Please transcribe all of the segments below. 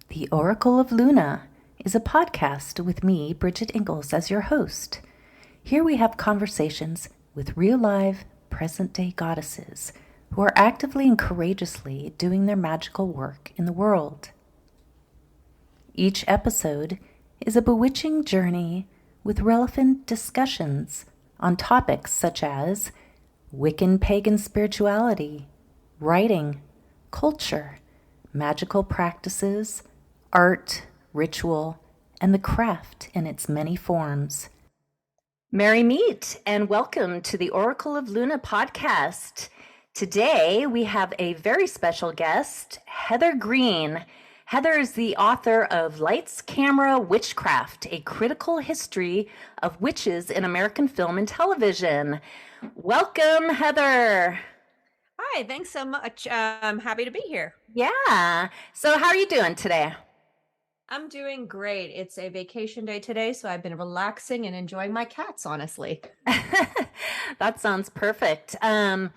The Oracle of Luna is a podcast with me, Bridget Engels, as your host. Here we have conversations with real live, present-day goddesses who are actively and courageously doing their magical work in the world. Each episode is a bewitching journey with relevant discussions on topics such as Wiccan pagan spirituality, writing, culture, magical practices, art, ritual, and the craft in its many forms. Merry meet and welcome to the Oracle of Luna podcast. Today we have a very special guest, Heather Greene. Heather is the author of Lights, Camera, Witchcraft, A Critical History of Witches in American Film and Television. Welcome, Heather. Hi, thanks so much. I'm happy to be here. Yeah. So how are you doing today? I'm doing great. It's a vacation day today, so I've been relaxing and enjoying my cats, honestly. That sounds perfect. All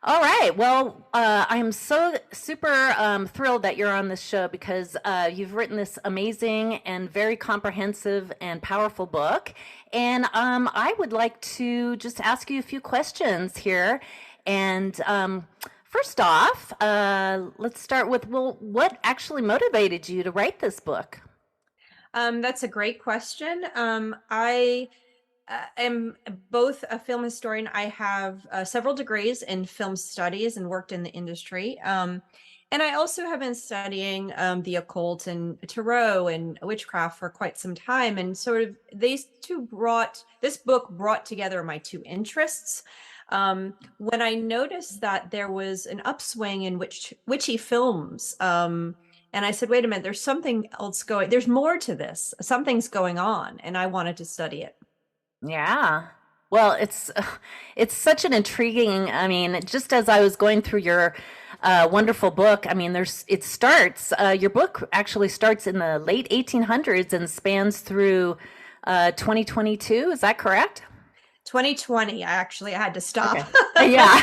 right. Well, I'm so super thrilled that you're on this show because you've written this amazing and very comprehensive and powerful book. And I would like to just ask you a few questions here. And first off, let's start with, well, what actually motivated you to write this book? That's a great question. I am both a film historian. I have several degrees in film studies and worked in the industry. And I also have been studying the occult and tarot and witchcraft for quite some time. And sort of this book brought together my two interests. When I noticed that there was an upswing in witchy films, and I said, wait a minute, there's something else there's more to this. Something's going on, and I wanted to study it. Yeah. Well, it's such an intriguing, I mean, just as I was going through your wonderful book, I mean, your book actually starts in the late 1800s and spans through 2022. Is that correct? 2020, I had to stop. Okay. Yeah.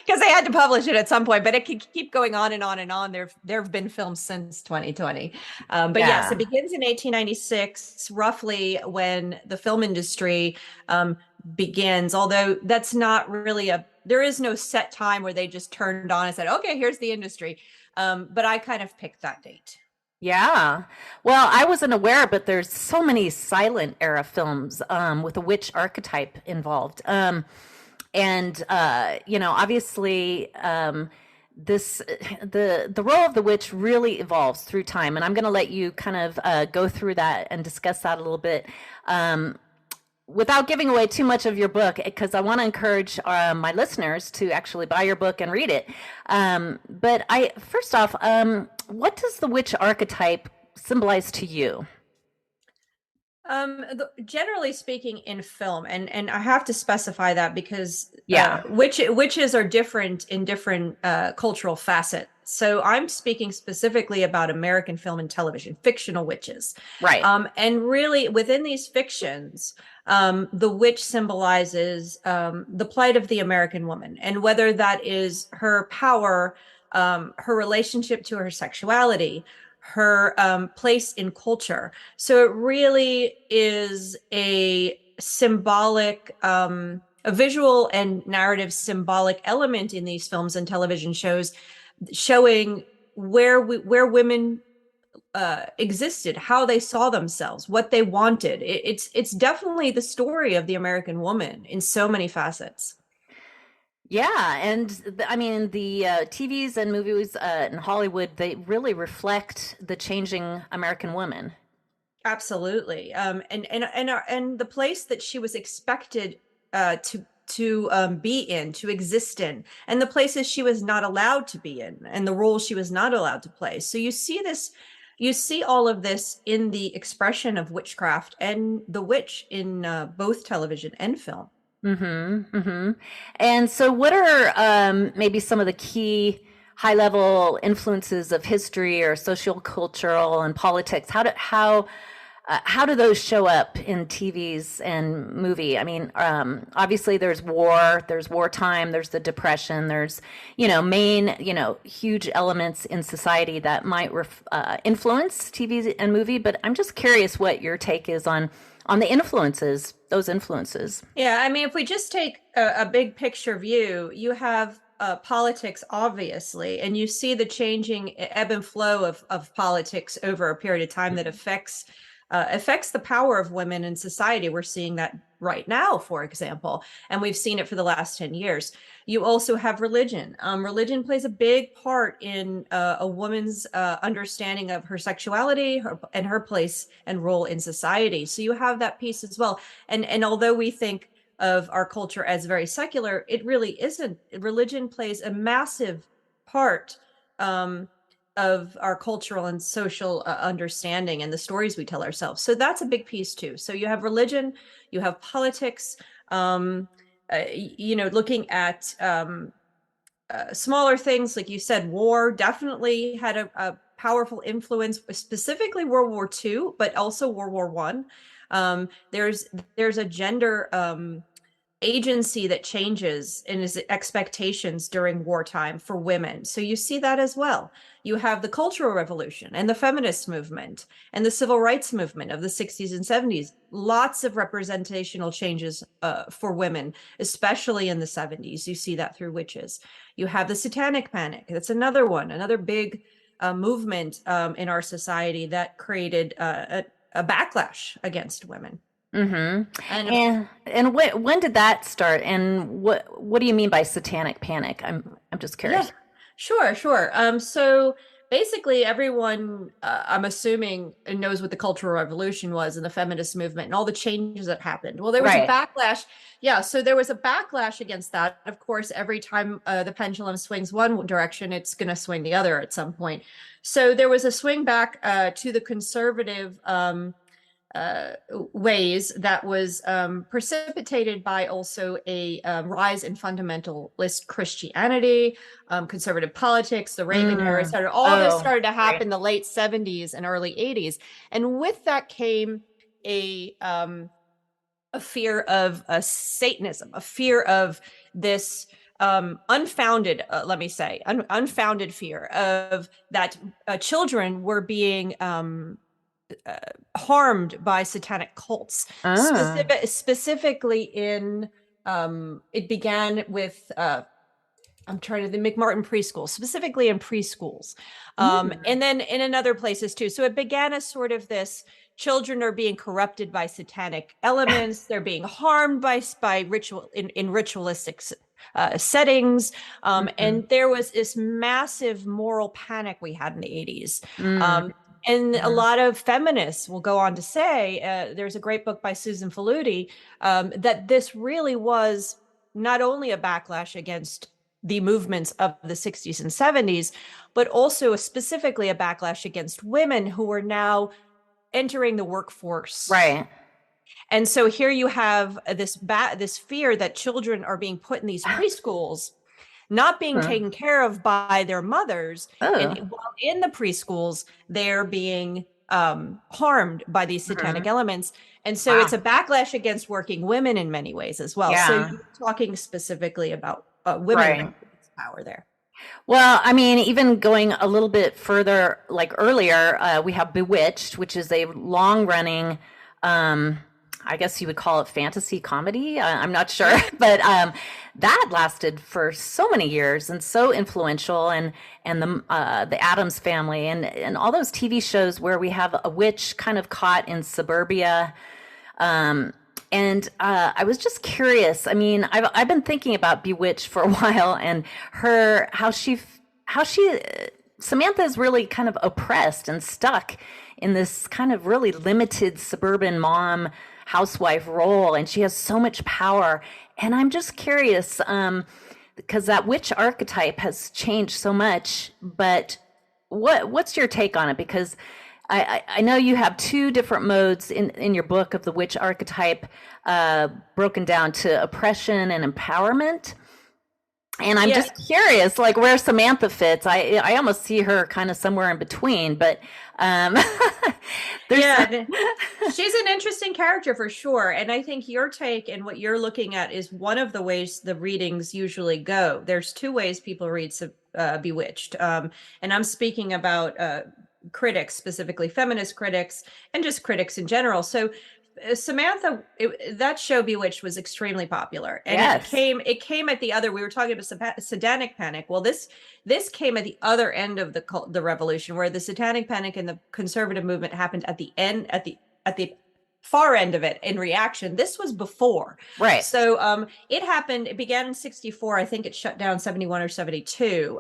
Because I had to publish it at some point, but it could keep going on and on and on. There have been films since 2020. But Yeah. yes, it begins in 1896, roughly when the film industry begins, although that's not really there is no set time where they just turned on and said, okay, here's the industry. But I kind of picked that date. Yeah. Well, I wasn't aware, but there's so many silent era films with a witch archetype involved. Obviously, the role of the witch really evolves through time, and I'm going to let you kind of go through that and discuss that a little bit. Without giving away too much of your book, because I want to encourage my listeners to actually buy your book and read it. But first off, what does the witch archetype symbolize to you? Generally speaking, in film, and I have to specify that because witches are different in different cultural facets. So I'm speaking specifically about American film and television, fictional witches. Right. And really within these fictions, the witch symbolizes the plight of the American woman, and whether that is her power, her relationship to her sexuality, her place in culture. So it really is a symbolic, a visual and narrative symbolic element in these films and television shows, showing where women existed, how they saw themselves, what they wanted. It's definitely the story of the American woman in so many facets. Yeah, and the TVs and movies in Hollywood, they really reflect the changing American woman. Absolutely, and the place that she was expected to be in, to exist in, and the places she was not allowed to be in, and the roles she was not allowed to play. So you see this You see all of this in the expression of witchcraft and the witch in both television and film. Mm-hmm. Mm-hmm. And so, what are maybe some of the key high-level influences of history or social, cultural, and politics? How do those show up in TVs and movie? I mean, obviously there's war, there's wartime, there's the Depression, there's, huge elements in society that might influence TV and movie. But I'm just curious what your take is on the influences, those influences. Yeah, I mean, if we just take a big picture view, you have politics, obviously, and you see the changing ebb and flow of politics over a period of time that affects the power of women in society. We're seeing that right now, for example, and we've seen it for the last 10 years. You also have religion. Religion plays a big part in a woman's understanding of her sexuality and her place and role in society. So you have that piece as well. And although we think of our culture as very secular, it really isn't. Religion plays a massive part of our cultural and social understanding and the stories we tell ourselves. So that's a big piece too. So you have religion, you have politics, looking at smaller things, like you said, war definitely had a powerful influence, specifically World War II, but also World War One. There's a gender agency that changes in his expectations during wartime for women. So you see that as well. You have the Cultural Revolution and the feminist movement and the civil rights movement of the 60s and 70s. Lots of representational changes for women, especially in the 70s. You see that through witches. You have the Satanic Panic. That's another one, another big movement in our society that created a backlash against women. Mm-hmm. And when did that start? And what do you mean by Satanic Panic? I'm just curious. Yeah, sure. So basically, everyone, I'm assuming, knows what the Cultural Revolution was and the feminist movement and all the changes that happened. Well, there was a Right. backlash. Yeah, so there was a backlash against that. Of course, every time the pendulum swings one direction, it's going to swing the other at some point. So there was a swing back to the conservative ways that was precipitated by also a rise in fundamentalist Christianity, conservative politics, the Reagan era started. All this started to happen in the late 70s and early 80s, and with that came a fear of Satanism, a fear of this unfounded, let me say, unfounded fear of that children were being harmed by satanic cults. Specifically in it began with I'm trying to the McMartin preschool, specifically in preschools, and then in other places too. So it began as sort of this: children are being corrupted by satanic elements. They're being harmed by ritual in ritualistic settings, and there was this massive moral panic we had in the 80s. And a lot of feminists will go on to say, there's a great book by Susan Faludi, that this really was not only a backlash against the movements of the 60s and 70s, but also specifically a backlash against women who were now entering the workforce. Right. And so here you have this fear that children are being put in these preschools, not being taken care of by their mothers. And while in the preschools, they're being harmed by these satanic elements. And so it's a backlash against working women in many ways as well. Yeah. So you're talking specifically about women power there. Well, I mean, even going a little bit further, like earlier, we have Bewitched, which is a long-running, I guess you would call it fantasy comedy. I'm not sure, but that lasted for so many years and so influential. And the Addams Family and all those TV shows where we have a witch kind of caught in suburbia. And I was just curious. I mean, I've been thinking about Bewitched for a while, and how she Samantha is really kind of oppressed and stuck in this kind of really limited suburban mom housewife role, and she has so much power. And I'm just curious, because that witch archetype has changed so much. But what's your take on it? Because I know you have two different modes in your book of the witch archetype, broken down to oppression and empowerment. And I'm Yeah, just curious, like where Samantha fits. I almost see her kind of somewhere in between, but um, there's yeah. She's an interesting character for sure. And I think your take and what you're looking at is one of the ways the readings usually go. There's two ways people read Bewitched. And I'm speaking about critics, specifically feminist critics, and just critics in general. So Samantha, that show Bewitched was extremely popular, and yes, it came at the other. We were talking about satanic panic. Well, this came at the other end of the revolution, where the satanic panic and the conservative movement happened at the end, at the far end of it in reaction. This was before. right. So it happened, it began in 64. I think it shut down 71 or 72.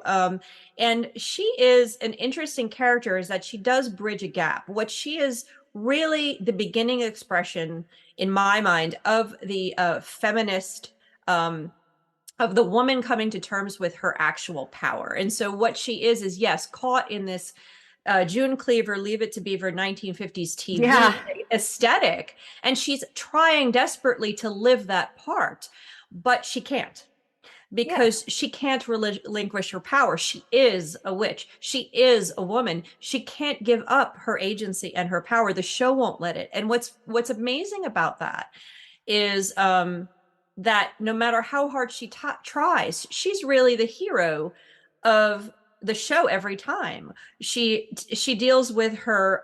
And she is an interesting character, is that she does bridge a gap. What she is really the beginning expression, in my mind, of the feminist, of the woman coming to terms with her actual power. And so what she is yes, caught in this June Cleaver, Leave It to Beaver 1950s TV Yeah. aesthetic. And she's trying desperately to live that part, but she can't, Yeah. because she can't relinquish her power. She is a witch. She is a woman. She can't give up her agency and her power. The show won't let it. And what's amazing about that is that no matter how hard she tries, she's really the hero of the show every time. She deals with her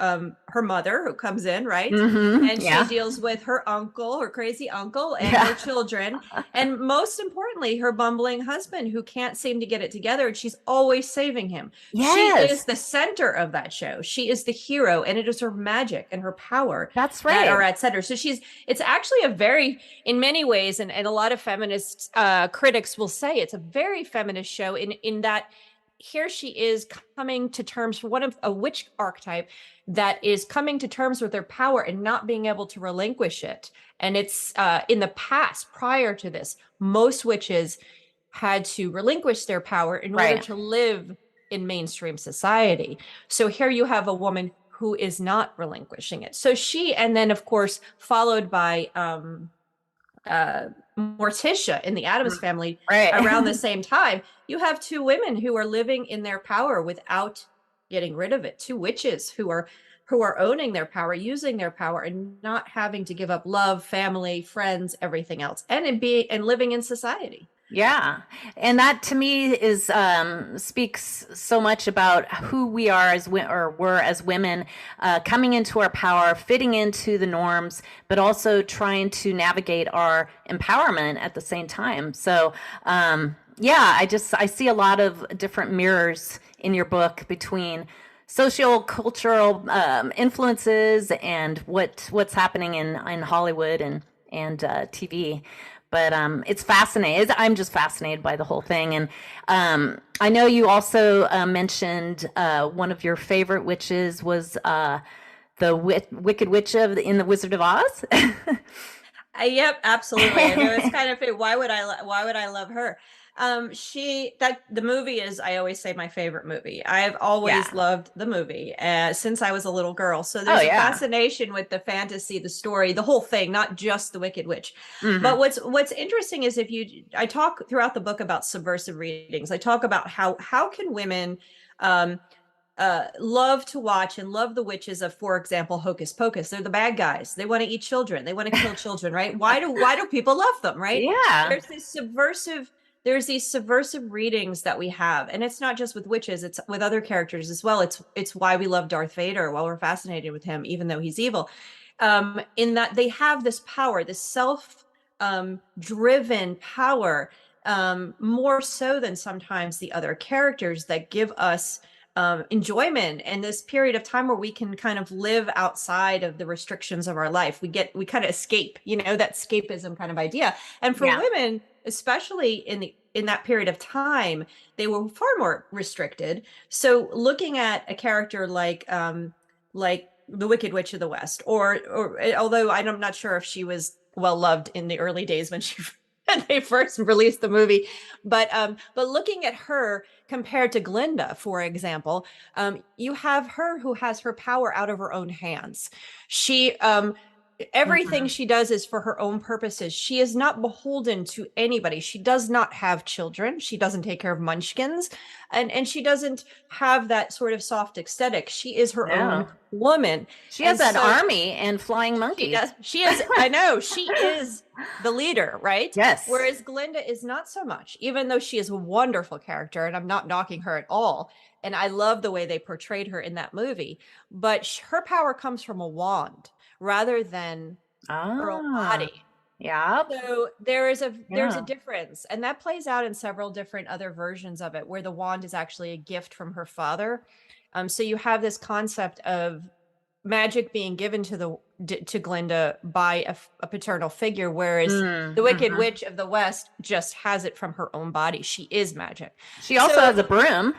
mother, who comes in, right? Mm-hmm. And she Yeah. deals with her uncle, her crazy uncle, and Yeah. her children, and most importantly, her bumbling husband, who can't seem to get it together, and she's always saving him. She is Yes. the center of that show. She is the hero, and it is her magic and her power That's that right. are at center. So it's actually a very, in many ways, and a lot of feminist critics will say it's a very feminist show in that here she is coming to terms for one of a witch archetype that is coming to terms with their power and not being able to relinquish it. And it's in the past, prior to this, most witches had to relinquish their power in order Right. to live in mainstream society. So here you have a woman who is not relinquishing it. So she, and then of course, followed by Morticia in the Addams Family Right. around the same time, you have two women who are living in their power without getting rid of it. Two witches who are owning their power, using their power, and not having to give up love, family, friends, everything else, and living in society. Yeah. And that to me is speaks so much about who we are as or were as women, coming into our power, fitting into the norms, but also trying to navigate our empowerment at the same time. So yeah, I see a lot of different mirrors in your book between socio-cultural influences and what's happening in Hollywood and TV. But it's fascinating. I'm just fascinated by the whole thing. And I know you also mentioned one of your favorite witches was the Wicked Witch in the Wizard of Oz. Yep, absolutely. I know it's kind of, why would I love her? The movie is, I always say, my favorite movie. I have Yeah. always loved the movie since I was a little girl. So Oh there's a yeah. fascination with the fantasy, the story, the whole thing, not just the Wicked Witch. Hmm. But what's interesting is I talk throughout the book about subversive readings. I talk about how can women um, love to watch and love the witches of, for example, Hocus Pocus. They're the bad guys. They want to eat children. They want to kill children, right? Why do people love them, right? Yeah. There's this subversive there's these subversive readings that we have, and it's not just with witches, it's with other characters as well. It's why we love Darth Vader, why we're fascinated with him even though he's evil. In that they have this power, this self driven power, more so than sometimes the other characters that give us enjoyment and this period of time where we can kind of live outside of the restrictions of our life. We kind of escape, that escapism kind of idea. And for Yeah. women, especially in that period of time, they were far more restricted. So looking at a character like the Wicked Witch of the West, or although I'm not sure if she was well loved in the early days when she they first released the movie. But looking at her compared to Glinda, for example, you have her who has her power out of her own hands. She everything Mhm. she does is for her own purposes. She is not beholden to anybody. She does not have children. She doesn't take care of munchkins, and she doesn't have that sort of soft aesthetic. She is her own No. woman. She And has an so army and flying she does. monkeys. She is, I know, she is the leader, right? Yes. Whereas Glinda is not so much, even though she is a wonderful character, and I'm not knocking her at all. And I love the way they portrayed her in that movie. But her power comes from a wand rather than her own Ah. body. Yep. So there's a Yeah. difference, and that plays out in several different other versions of it, where the wand is actually a gift from her father. So you have this concept of magic being given to Glinda by a paternal figure, whereas the Wicked Mm-hmm. Witch of the West just has it from her own body. She is magic. She also So has a broom.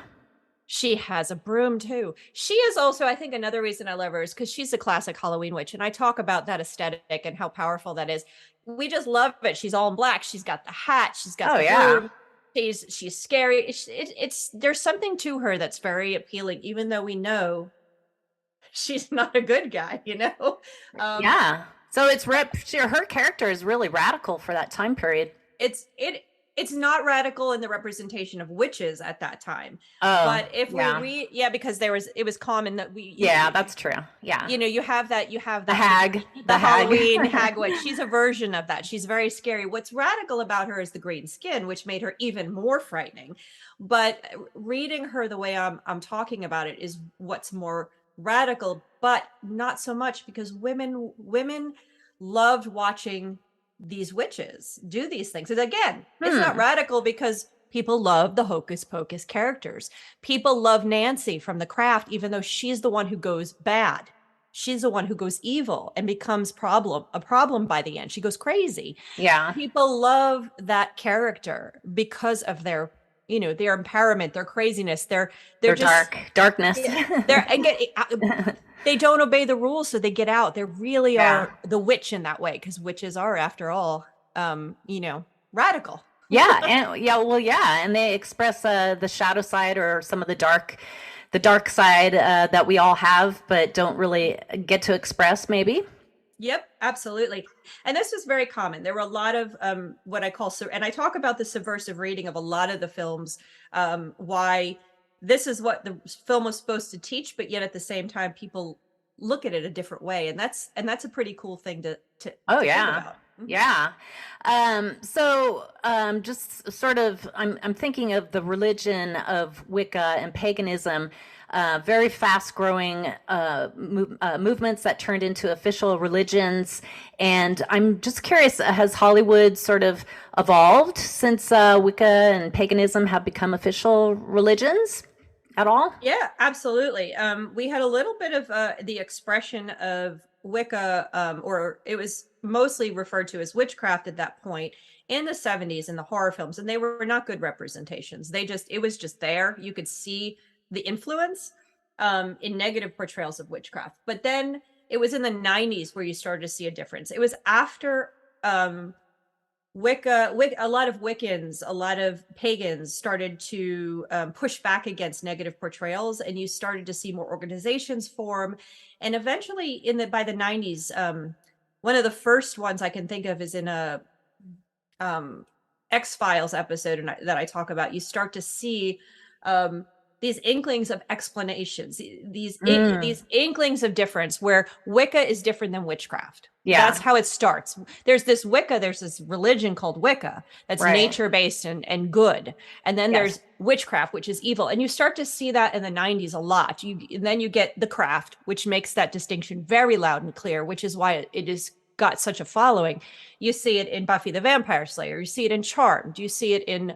she has a broom too. She is also, I think, another reason I love her is because she's a classic Halloween witch, and I talk about that aesthetic and how powerful that is. We just love it. She's all in black. She's got the hat. She's got Oh, the yeah. broom. She's scary. It's there's something to her that's very appealing, even though we know she's not a good guy. Um, Yeah. So her character is really radical for that time period. it's it it's not radical in the representation of witches at that time, Oh, but if we yeah. read, because it was common that Yeah, that's true. Yeah. you have The that hag, the the hag. Halloween hag witch. She's a version of that. She's very scary. What's radical about her is the green skin, which made her even more frightening. But reading her the way I'm talking about it is what's more radical, but not so much, because women loved watching these witches do these things. And again, it's not Hmm. radical because people love the hocus pocus characters. People love Nancy from The Craft, even though she's the one who goes bad. She's the one who goes evil and becomes a problem by the end. She goes crazy. Yeah. People love that character because of their empowerment, their craziness. They're Their just darkness. they're again they don't obey the rules, so they get out. They really Yeah. are the witch in that way, because witches are, after all, radical. Yeah, and and they express the shadow side, or some of the dark side that we all have, but don't really get to express, maybe. Yep, absolutely. And this was very common. There were a lot of what I call, and I talk about the subversive reading of a lot of the films, why this is what the film was supposed to teach, but yet at the same time, people look at it a different way, and that's a pretty cool thing Oh, to think yeah. about. Yeah. Just sort of, I'm thinking of the religion of Wicca and paganism, very fast growing movements that turned into official religions. And I'm just curious, has Hollywood sort of evolved since Wicca and paganism have become official religions at all? Yeah, absolutely. We had a little bit of the expression of Wicca, or it was mostly referred to as witchcraft at that point in the 70s in the horror films, and they were not good representations. It was just there. You could see the influence in negative portrayals of witchcraft. But then it was in the 90s where you started to see a difference. It was after a lot of Wiccans, a lot of pagans started to push back against negative portrayals, and you started to see more organizations form. And eventually, by the 90s, one of the first ones I can think of is in a X-Files episode that I talk about. You start to see these inklings of explanations, these inklings of difference, where Wicca is different than witchcraft. Yeah. That's how it starts. There's this religion called Wicca that's Right. nature-based and good. And then Yes. there's witchcraft, which is evil. And you start to see that in the 90s a lot. And then you get the craft, which makes that distinction very loud and clear, which is why it is got such a following. You see it in Buffy the Vampire Slayer. You see it in Charmed. You see it in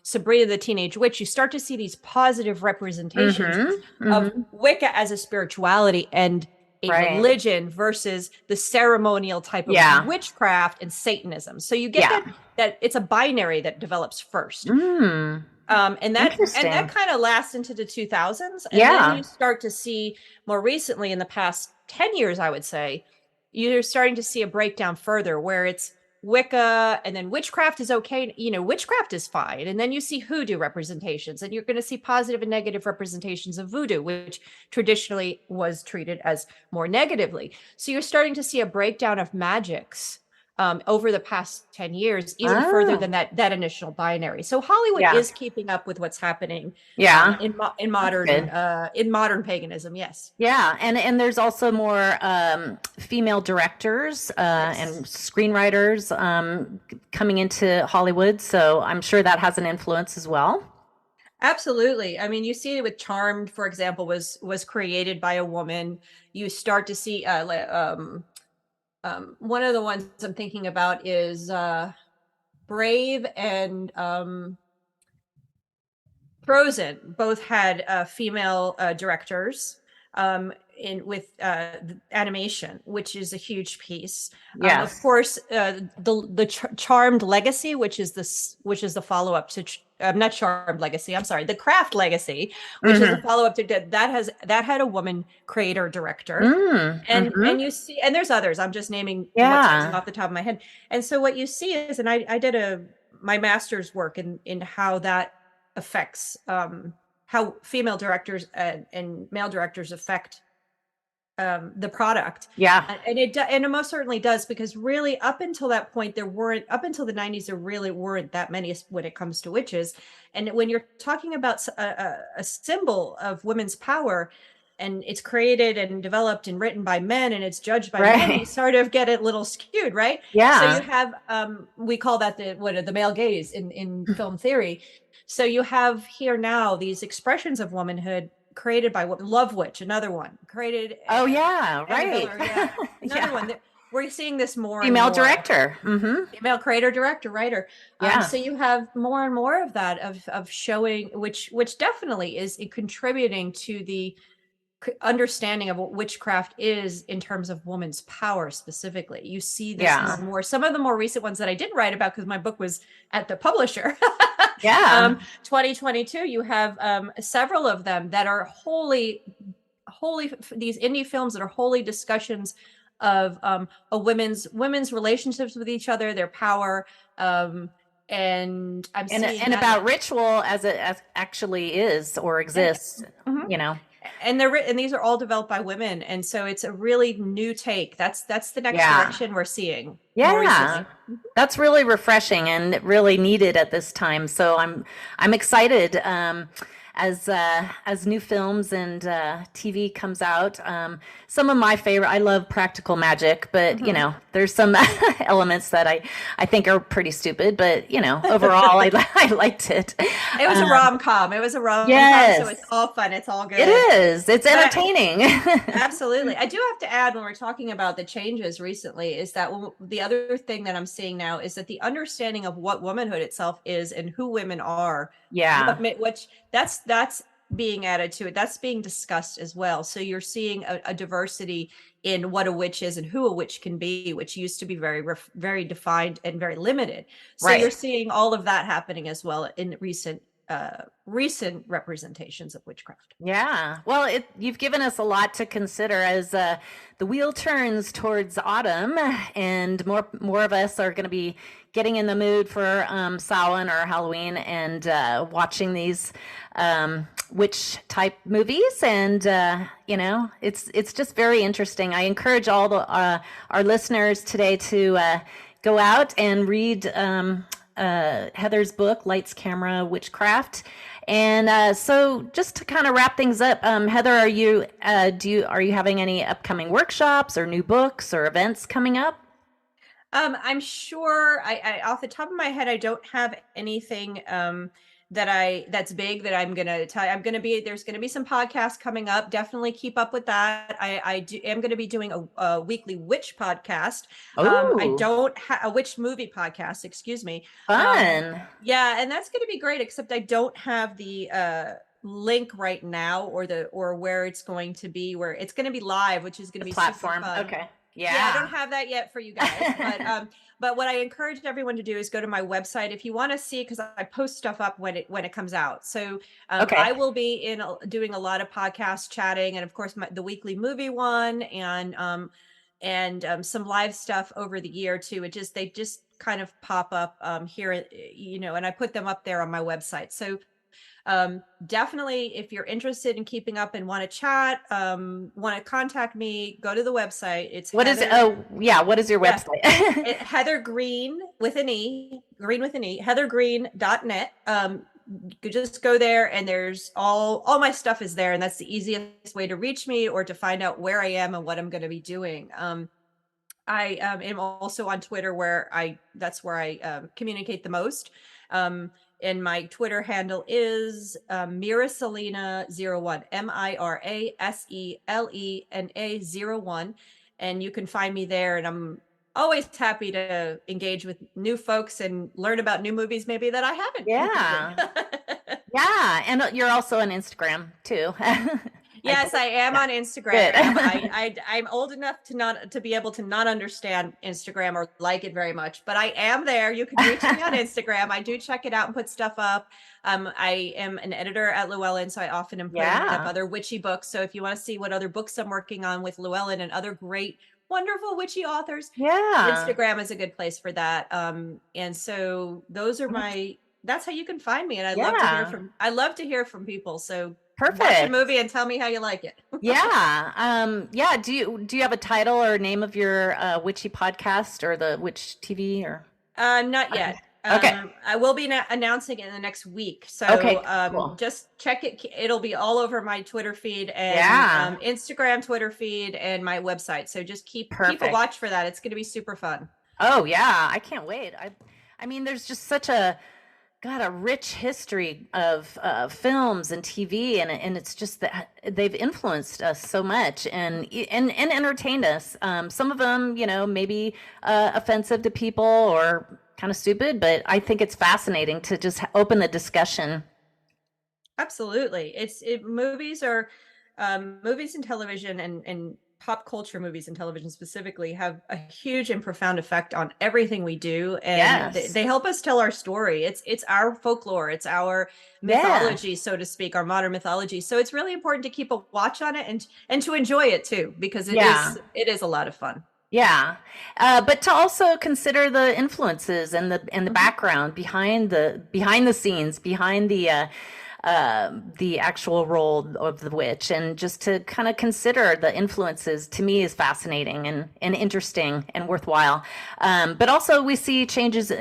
Sabrina the Teenage Witch. You start to see these positive representations of Wicca as a spirituality and a religion versus the ceremonial type of witchcraft and Satanism. So you get that it's a binary that develops first. And that kind of lasts into the 2000s. And then you start to see more recently, in the past 10 years, I would say, you're starting to see a breakdown further, where it's Wicca, and then witchcraft is okay. Witchcraft is fine. And then you see hoodoo representations, and you're going to see positive and negative representations of voodoo, which traditionally was treated as more negatively. So you're starting to see a breakdown of magics over the past 10 years, even further than that initial binary. So Hollywood is keeping up with what's happening in modern paganism. Yes. Yeah, and there's also more female directors and screenwriters coming into Hollywood, so I'm sure that has an influence as well. Absolutely. I mean, you see it with Charmed, for example, was created by a woman. You start to see one of the ones I'm thinking about is Brave and Frozen. Both had female directors with animation, which is a huge piece. Yes. Of course, the Charmed Legacy, which is the follow up to not Charmed Legacy. I'm sorry, the Craft Legacy, which is a follow up to that had a woman creator director, and you see, and there's others. I'm just naming what's off the top of my head. And so what you see is, and I did my master's work in how that affects how female directors and male directors affect the product. And it most certainly does, because really up until that point up until the 90s there really weren't that many when it comes to witches. And when you're talking about a symbol of women's power, and it's created and developed and written by men and it's judged by men, you sort of get it a little skewed, right? So you have we call that the male gaze in film theory. So you have here now these expressions of womanhood created by Love Witch, another one created. Oh yeah, right. Another one. We're seeing this more. Female and more. Director, female creator, director, writer. So you have more and more of that of showing, which definitely is contributing to the understanding of what witchcraft is in terms of woman's power specifically. You see this more and more. Some of the more recent ones that I did write about, because my book was at the publisher. 2022, you have several of them that are wholly these indie films that are wholly discussions of a women's relationships with each other, their power, and I'm seeing about ritual as it actually is or exists, And these are all developed by women, and so it's a really new take. That's the next direction we're seeing. Yeah, that's really refreshing and really needed at this time. So I'm excited as new films and TV comes out. Some of my favorite, I love practical magic, but there's some elements that I think are pretty stupid, but overall I liked it. It was a rom-com. It was a rom-com, so it's all fun. It's all good. It is. It's entertaining. Absolutely. I do have to add, when we're talking about the changes recently, is that the other thing that I'm seeing now is that the understanding of what womanhood itself is and who women are. Which that's being added to it. That's being discussed as well. So you're seeing a diversity in what a witch is and who a witch can be, which used to be very defined and very limited. So you're seeing all of that happening as well in recent representations of witchcraft. Yeah. Well, you've given us a lot to consider as the wheel turns towards autumn, and more of us are going to be getting in the mood for Samhain or Halloween and watching these witch type movies, and it's just very interesting. I encourage all our listeners today to go out and read Heather's book, Lights, Camera, Witchcraft. And so just to kind of wrap things up, Heather, are you having any upcoming workshops or new books or events coming up? I'm sure I off the top of my head, I don't have anything that's big that I'm going to tell you. There's going to be some podcasts coming up. Definitely keep up with that. I am going to be doing a weekly witch podcast. I don't have a witch movie podcast, excuse me. Fun. And that's going to be great, except I don't have the link right now or where it's going to be, where it's going to be live, which is going to be platform. Super fun. Okay. Yeah, I don't have that yet for you guys, but what I encourage everyone to do is go to my website if you want to see, because I post stuff up when it comes out. So I will be doing a lot of podcast chatting, and of course the weekly movie one, and and some live stuff over the year too. They just kind of pop up here, and I put them up there on my website. So definitely, if you're interested in keeping up and want to chat, want to contact me, go to the website. It's What is it? Oh, yeah. What is your website? Heather Greene with an E, Greene with an E, heathergreene.net. You could just go there, and there's all my stuff is there, and that's the easiest way to reach me or to find out where I am and what I'm going to be doing. I am also on Twitter, where that's where I communicate the most. And my Twitter handle is Miraselena01, Miraselena01. And you can find me there. And I'm always happy to engage with new folks and learn about new movies maybe that I haven't. Yeah. Yeah. And you're also on Instagram too. Yes, I am on Instagram. I'm old enough to be able to not understand Instagram or like it very much, but I am there. You can reach me on Instagram. I do check it out and put stuff up. I am an editor at Llewellyn, so I often am putting up other witchy books. So if you want to see what other books I'm working on with Llewellyn and other great, wonderful witchy authors, Instagram is a good place for that. And so those are that's how you can find me. And I love to hear from people. So perfect. Watch a movie and tell me how you like it. Yeah. Do you have a title or name of your witchy podcast or the witch TV or? Not yet. Okay. I will be announcing it in the next week. So cool. Just check it. It'll be all over my Twitter feed and Instagram, Twitter feed, and my website. So just keep a watch for that. It's going to be super fun. Oh yeah, I can't wait. I mean, there's just such a rich history of films and TV, and it's just that they've influenced us so much and entertained us. Some of them, maybe offensive to people or kind of stupid, but I think it's fascinating to just open the discussion. Absolutely, movies and television and pop culture, movies and television specifically, have a huge and profound effect on everything we do, and they help us tell our story. It's our folklore, it's our mythology, so to speak, our modern mythology. So it's really important to keep a watch on it and to enjoy it too, because it is a lot of fun. Yeah, but to also consider the influences and the background behind the scenes, behind the actual role of the witch, and just to kind of consider the influences, to me, is fascinating and interesting and worthwhile. But also we see changes,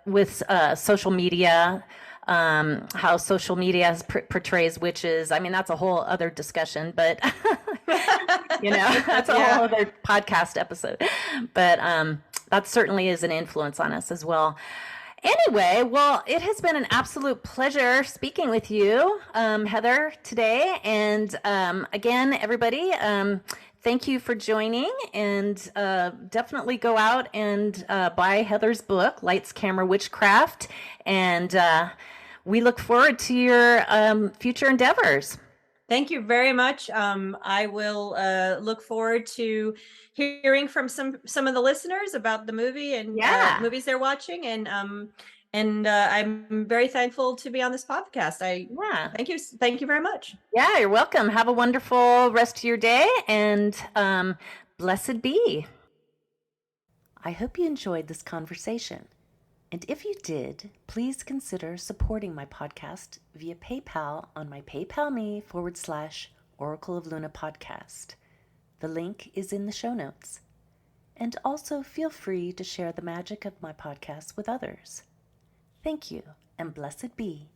with social media, how social media portrays witches. I mean, that's a whole other discussion, but that's a whole other podcast episode. But that certainly is an influence on us as well. Anyway, well, it has been an absolute pleasure speaking with you, Heather, today. And again, everybody, thank you for joining. And definitely go out and buy Heather's book, Lights, Camera, Witchcraft. And we look forward to your future endeavors. Thank you very much. I will look forward to hearing from some of the listeners about the movie and movies they're watching. And I'm very thankful to be on this podcast. Thank you very much. Yeah, you're welcome. Have a wonderful rest of your day, and blessed be. I hope you enjoyed this conversation. And if you did, please consider supporting my podcast via PayPal on my PayPal.me/Oracle of Luna podcast. The link is in the show notes. And also feel free to share the magic of my podcast with others. Thank you, and blessed be.